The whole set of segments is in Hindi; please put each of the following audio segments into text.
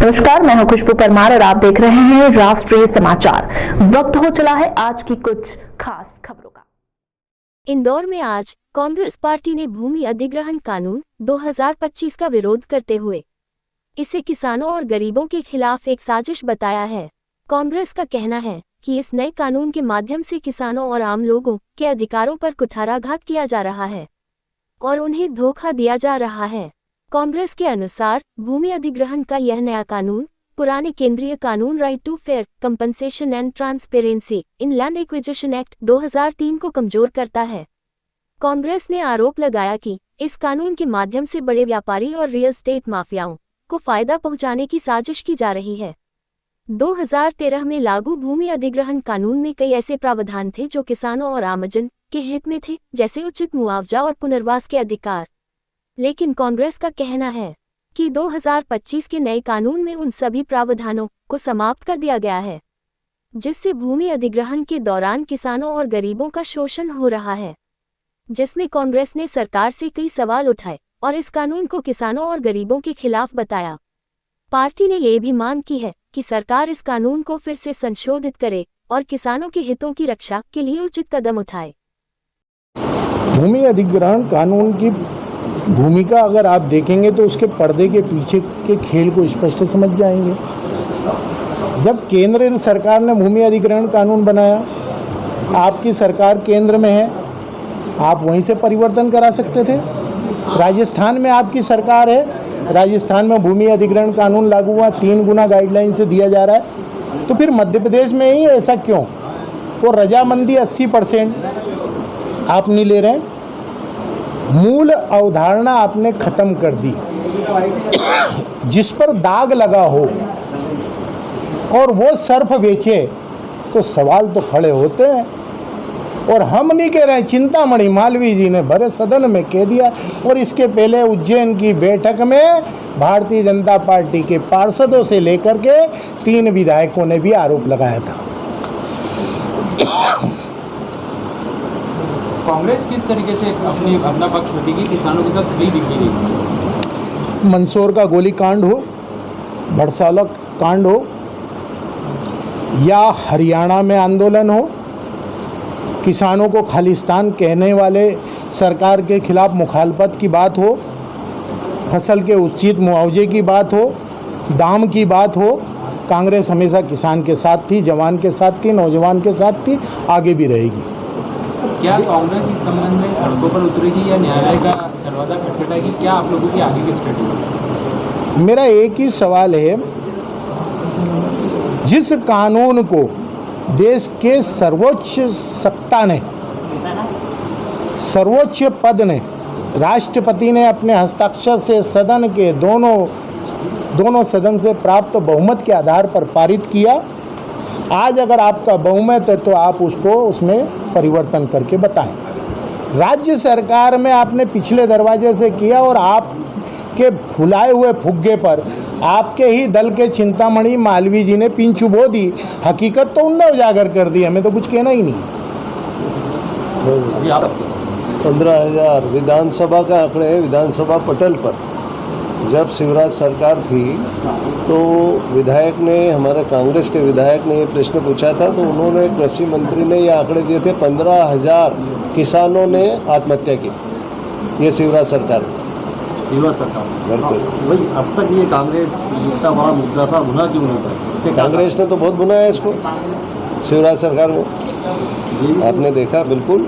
नमस्कार, मैं हूं खुशबू परमार और आप देख रहे हैं राष्ट्रीय समाचार। वक्त हो चला है आज की कुछ खास खबरों का। इंदौर में आज कांग्रेस पार्टी ने भूमि अधिग्रहण कानून 2025 का विरोध करते हुए इसे किसानों और गरीबों के खिलाफ एक साजिश बताया है। कांग्रेस का कहना है कि इस नए कानून के माध्यम से किसानों और आम लोगों के अधिकारों पर कुठाराघात किया जा रहा है और उन्हें धोखा दिया जा रहा है। कांग्रेस के अनुसार भूमि अधिग्रहण का यह नया कानून पुराने केंद्रीय कानून right to fair compensation and transparency in land acquisition act 2003 को कमजोर करता है। कांग्रेस ने आरोप लगाया कि इस कानून के माध्यम से बड़े व्यापारी और रियल एस्टेट माफियाओं को फायदा पहुंचाने की साजिश की जा रही है। 2013 में लागू भूमि अधिग्रहण कानून में कई ऐसे प्रावधान थे जो किसानों और आमजन के हित में थे, जैसे उचित मुआवजा और पुनर्वास के अधिकार। लेकिन कांग्रेस का कहना है कि 2025 के नए कानून में उन सभी प्रावधानों को समाप्त कर दिया गया है, जिससे भूमि अधिग्रहण के दौरान किसानों और गरीबों का शोषण हो रहा है। जिसमें कांग्रेस ने सरकार से कई सवाल उठाए और इस कानून को किसानों और गरीबों के खिलाफ बताया। पार्टी ने यह भी मांग की है कि सरकार इस कानून को फिर से संशोधित करे और किसानों के हितों की रक्षा के लिए उचित कदम उठाए। भूमि अधिग्रहण कानून की भूमिका अगर आप देखेंगे तो उसके पर्दे के पीछे के खेल को स्पष्ट समझ जाएंगे। जब केंद्र सरकार ने भूमि अधिग्रहण कानून बनाया, आपकी सरकार केंद्र में है, आप वहीं से परिवर्तन करा सकते थे। राजस्थान में आपकी सरकार है, राजस्थान में भूमि अधिग्रहण कानून लागू हुआ, 3 गुना गाइडलाइन से दिया जा रहा है, तो फिर मध्य प्रदेश में ही ऐसा क्यों? वो रजामंदी 80% आप नहीं ले रहे हैं। मूल अवधारणा आपने खत्म कर दी। जिस पर दाग लगा हो और वो सर्फ बेचे तो सवाल तो खड़े होते हैं। और हम नहीं कह रहे हैं, चिंतामणि मालवीय जी ने भरे सदन में कह दिया। और इसके पहले उज्जैन की बैठक में भारतीय जनता पार्टी के पार्षदों से लेकर के 3 विधायकों ने भी आरोप लगाया था। कांग्रेस किस तरीके से अपना पक्ष रखेगी किसानों के साथ खड़ी दिखी रही? मंदसौर का गोलीकांड हो, भड़साला कांड हो, या हरियाणा में आंदोलन हो, किसानों को खालिस्तान कहने वाले सरकार के खिलाफ मुखालफत की बात हो, फसल के उचित मुआवजे की बात हो, दाम की बात हो, कांग्रेस हमेशा किसान के साथ थी, जवान के साथ थी, नौजवान के साथ थी, आगे भी रहेगी। क्या कांग्रेस इस संबंध में सड़कों पर उतरेगी या न्यायालय का दरवाजा खटखटाएगी? क्या आप लोगों की आगे की स्ट्रेटेजी? मेरा एक ही सवाल है, जिस कानून को देश के सर्वोच्च सत्ता ने, सर्वोच्च पद ने, राष्ट्रपति ने अपने हस्ताक्षर से सदन के दोनों सदन से प्राप्त बहुमत के आधार पर पारित किया, आज अगर आपका बहुमत है तो आप उसको उसमें परिवर्तन करके बताएं। राज्य सरकार में आपने पिछले दरवाजे से किया और आपके फुलाए हुए फुग्गे पर आपके ही दल के चिंतामणि मालवीय जी ने पिन चुभो दी। हकीकत तो उनने उजागर कर दी, हमें तो कुछ कहना ही नहीं। 15,000 विधानसभा का आंकड़े है। विधानसभा पटल पर जब शिवराज सरकार थी तो विधायक ने, हमारे कांग्रेस के विधायक ने ये प्रश्न पूछा था, तो उन्होंने, कृषि मंत्री ने ये आंकड़े दिए थे, 15,000 किसानों ने आत्महत्या की। ये शिवराज सरकार बिल्कुल। वही अब तक ये कांग्रेस इतना बड़ा मुद्दा था, भुना क्यों नहीं था? इसके कांग्रेस ने तो बहुत भुनाया है इसको, शिवराज सरकार को, आपने देखा। बिल्कुल।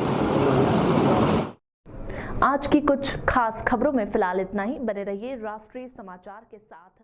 आज की कुछ खास खबरों में फिलहाल इतना ही। बने रहिए राष्ट्रीय समाचार के साथ।